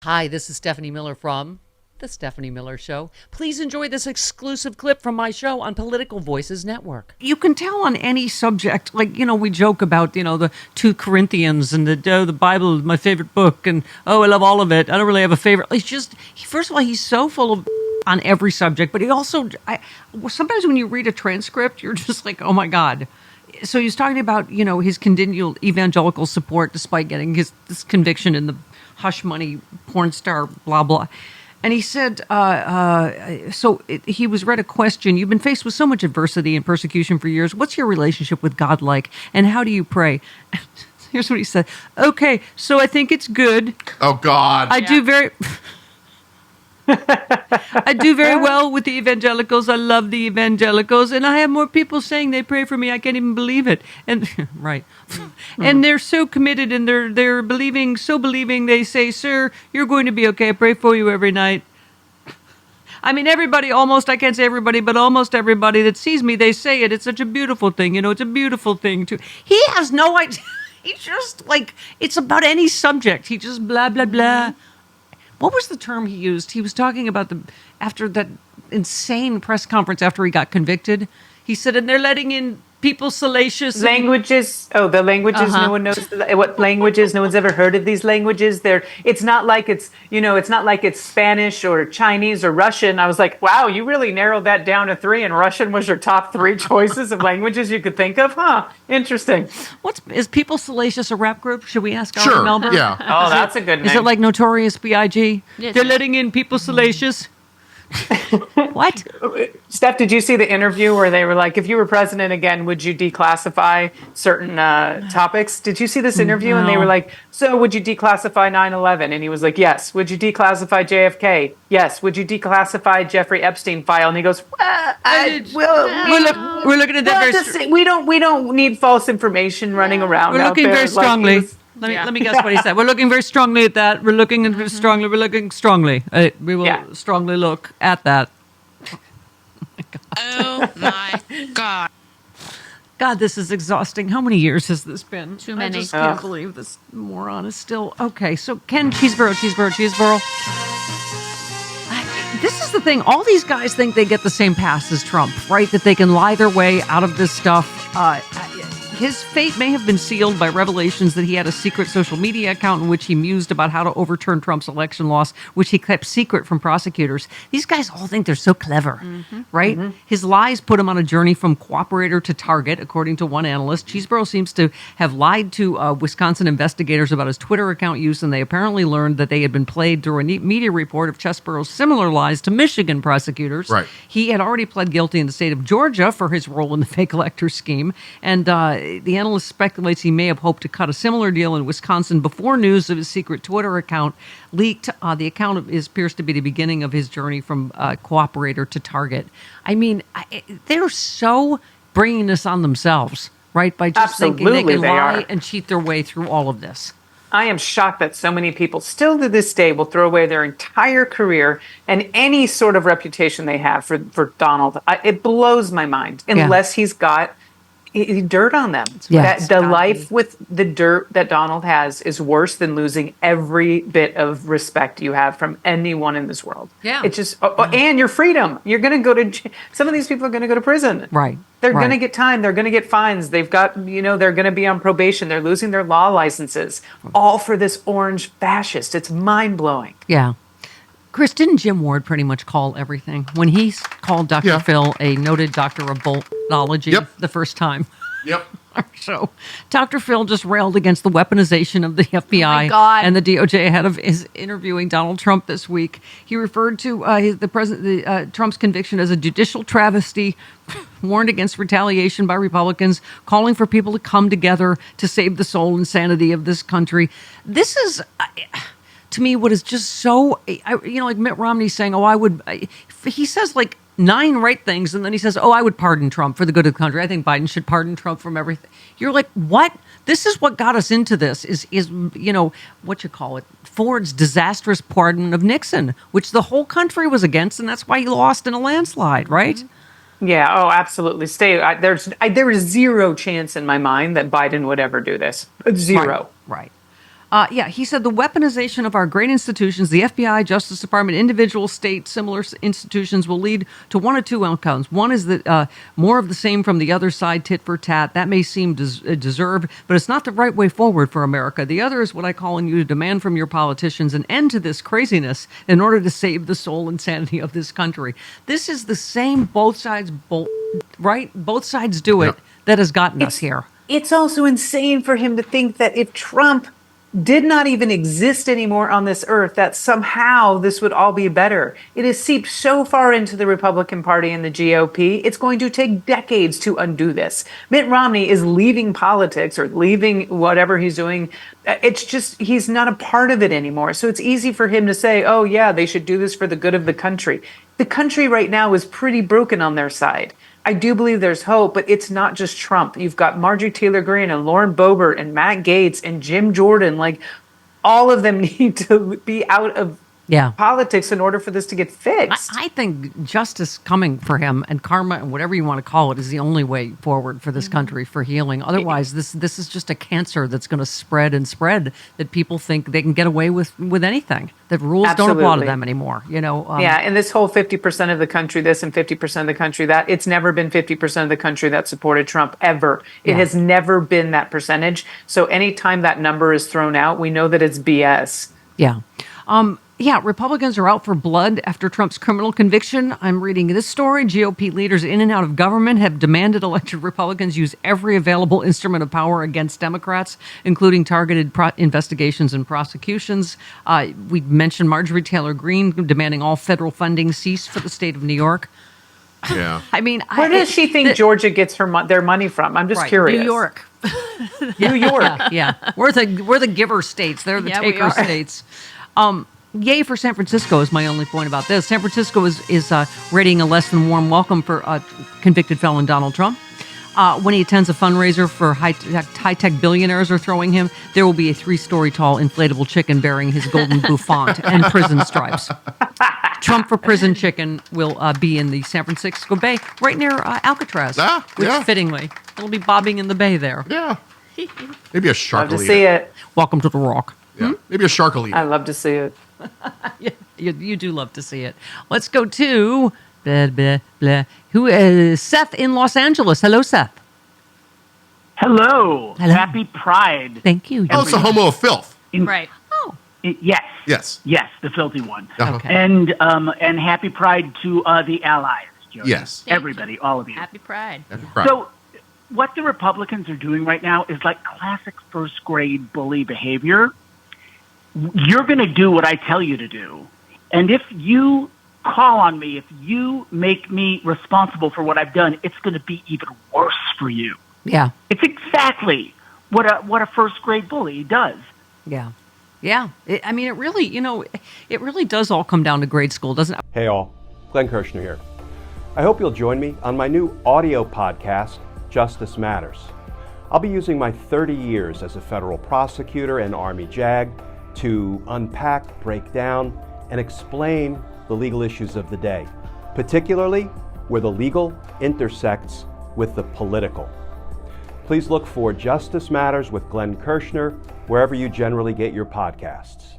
Hi, this is Stephanie Miller from The Stephanie Miller Show. Please enjoy this exclusive clip from my show on Political Voices Network. You can tell on any subject, like, we joke about, the 2 Corinthians and the Bible is my favorite book, and, I love all of it. I don't really have a favorite. It's just, first of all, he's so full of on every subject, but he also, sometimes when you read a transcript, you're just like, oh my God. So he's talking about, his continual evangelical support despite getting this conviction in the hush money porn star, blah, blah. And he said, he was read a question. You've been faced with so much adversity and persecution for years. What's your relationship with God like? And how do you pray? Here's what he said. Okay, so I think it's good. Oh, God. I do very well with the evangelicals. I love the evangelicals. And I have more people saying they pray for me. I can't even believe it. And right. And they're so committed and they're believing, they say, sir, you're going to be okay. I pray for you every night. I mean, everybody, almost, I can't say everybody, but almost everybody that sees me, they say it. It's such a beautiful thing. It's a beautiful thing too. He has no idea. He just it's about any subject. He just blah, blah, blah. What was the term he used? He was talking about after that insane press conference after he got convicted. He said, and they're letting in people salacious languages. The languages. No one knows what languages. No one's ever heard of these languages. It's not like it's Spanish or Chinese or Russian. I was like, wow, you really narrowed that down to 3, and Russian was your top 3 choices of languages you could think of, huh? Interesting. Is People Salacious a rap group? Should we ask Sure, Ari Melber? yeah. Oh, that's a good name. Is it like Notorious B.I.G.? They're letting in people salacious. What? Steph, did you see the interview where they were like, if you were president again, would you declassify certain topics? Did you see this interview? No. And they were like, so would you declassify 9/11? And he was like, yes. Would you declassify JFK? Yes. Would you declassify Jeffrey Epstein file? And he goes, we're looking at that we don't need false information running around. We're looking very strongly. Like Let me guess what he said. We're looking very strongly at that. We're looking strongly. We're looking strongly. We will strongly look at that. Oh my God. God, this is exhausting. How many years has this been? Too many. I just can't believe this moron is still... Okay, so Ken, Cheeseboro. This is the thing. All these guys think they get the same pass as Trump, right? That they can lie their way out of this stuff. His fate may have been sealed by revelations that he had a secret social media account in which he mused about how to overturn Trump's election loss, which he kept secret from prosecutors. These guys all think they're so clever, right? Mm-hmm. His lies put him on a journey from cooperator to target, according to one analyst. Cheeseboro seems to have lied to Wisconsin investigators about his Twitter account use, and they apparently learned that they had been played through a media report of Cheseboro's similar lies to Michigan prosecutors. Right. He had already pled guilty in the state of Georgia for his role in the fake elector scheme, and the analyst speculates he may have hoped to cut a similar deal in Wisconsin before news of his secret Twitter account leaked. The account appears to be the beginning of his journey from cooperator to target. I mean, they're so bringing this on themselves, right? By just thinking they can lie and cheat their way through all of this. I am shocked that so many people still to this day will throw away their entire career and any sort of reputation they have for Donald. It blows my mind, unless he's got dirt on them. Yes. That the life with the dirt that Donald has is worse than losing every bit of respect you have from anyone in this world. Yeah. It's just, and your freedom. You're going to go to, some of these people are going to go to prison. Right. They're going to get time. They're going to get fines. They've got, they're going to be on probation. They're losing their law licenses, all for this orange fascist. It's mind blowing. Yeah. Chris, didn't Jim Ward pretty much call everything? When he called Dr. Phil a noted doctor of boltology the first time. Yep. So Dr. Phil just railed against the weaponization of the FBI and the DOJ ahead of his interviewing Donald Trump this week. He referred to Trump's conviction as a judicial travesty, warned against retaliation by Republicans, calling for people to come together to save the soul and sanity of this country. This is... to me, what is just so, like Mitt Romney saying, he says like 9 right things, and then he says, I would pardon Trump for the good of the country. I think Biden should pardon Trump from everything. You're like, what? This is what got us into this, is Ford's disastrous pardon of Nixon, which the whole country was against, and that's why he lost in a landslide, right? Yeah, absolutely. There is zero chance in my mind that Biden would ever do this. Zero. Right. He said the weaponization of our great institutions, the FBI, Justice Department, individual state, similar institutions will lead to one of two outcomes. One is that more of the same from the other side, tit for tat. That may seem deserved, but it's not the right way forward for America. The other is what I call on you to demand from your politicians an end to this craziness in order to save the soul and sanity of this country. This is the same both sides right? Both sides do it that has gotten us here. It's also insane for him to think that if Trump did not even exist anymore on this earth, that somehow this would all be better. It has seeped so far into the Republican Party and the GOP, it's going to take decades to undo this. Mitt Romney is leaving politics or leaving whatever he's doing. It's just, he's not a part of it anymore. So it's easy for him to say, oh yeah, they should do this for the good of the country. The country right now is pretty broken on their side. I do believe there's hope, but it's not just Trump. You've got Marjorie Taylor Greene and Lauren Boebert and Matt Gaetz and Jim Jordan. Like, all of them need to be out of politics in order for this to get fixed. I think justice coming for him and karma and whatever you want to call it is the only way forward for this country for healing. Otherwise, this is just a cancer that's going to spread and spread, that people think they can get away with anything. That rules don't apply to them anymore. And this whole 50% of the country this and 50% of the country that, it's never been 50% of the country that supported Trump ever. It has never been that percentage. So anytime that number is thrown out, we know that it's BS. Republicans are out for blood after Trump's criminal conviction. I'm reading this story. GOP leaders in and out of government have demanded elected Republicans use every available instrument of power against Democrats, including targeted investigations and prosecutions. We mentioned Marjorie Taylor Greene demanding all federal funding cease for the state of New York. Yeah. I mean, where does she think Georgia gets their money from? I'm just curious. New York. New York. We're the giver states. They're the taker states. Yay for San Francisco is my only point about this. San Francisco is readying a less than warm welcome for convicted felon Donald Trump. When he attends a fundraiser for high-tech billionaires are throwing him, there will be a 3-story tall inflatable chicken bearing his golden bouffant and prison stripes. Trump for prison chicken will be in the San Francisco Bay, right near Alcatraz, which fittingly, it'll be bobbing in the bay there. Yeah. Maybe a shark will eat it. Love to see it. Welcome to the Rock. Yeah. Maybe a shark will eat it. I love to see it. You do love to see it. Let's go to who is Seth in Los Angeles. Hello, Seth. Hello. Happy Pride. Thank you. Oh, it's a homo of filth. Right. Oh. Yes. Yes, the filthy one. Okay. And happy Pride to the allies, Jody. Yes. Everybody, all of you. Happy Pride. Happy Pride. So what the Republicans are doing right now is like classic first grade bully behavior. You're going to do what I tell you to do. And if you call on me, if you make me responsible for what I've done, it's going to be even worse for you. Yeah. It's exactly what a first grade bully does. Yeah. Yeah. It really does all come down to grade school, doesn't it? Hey all, Glenn Kirshner here. I hope you'll join me on my new audio podcast, Justice Matters. I'll be using my 30 years as a federal prosecutor and Army JAG to unpack, break down, and explain the legal issues of the day, particularly where the legal intersects with the political. Please look for Justice Matters with Glenn Kirshner wherever you generally get your podcasts.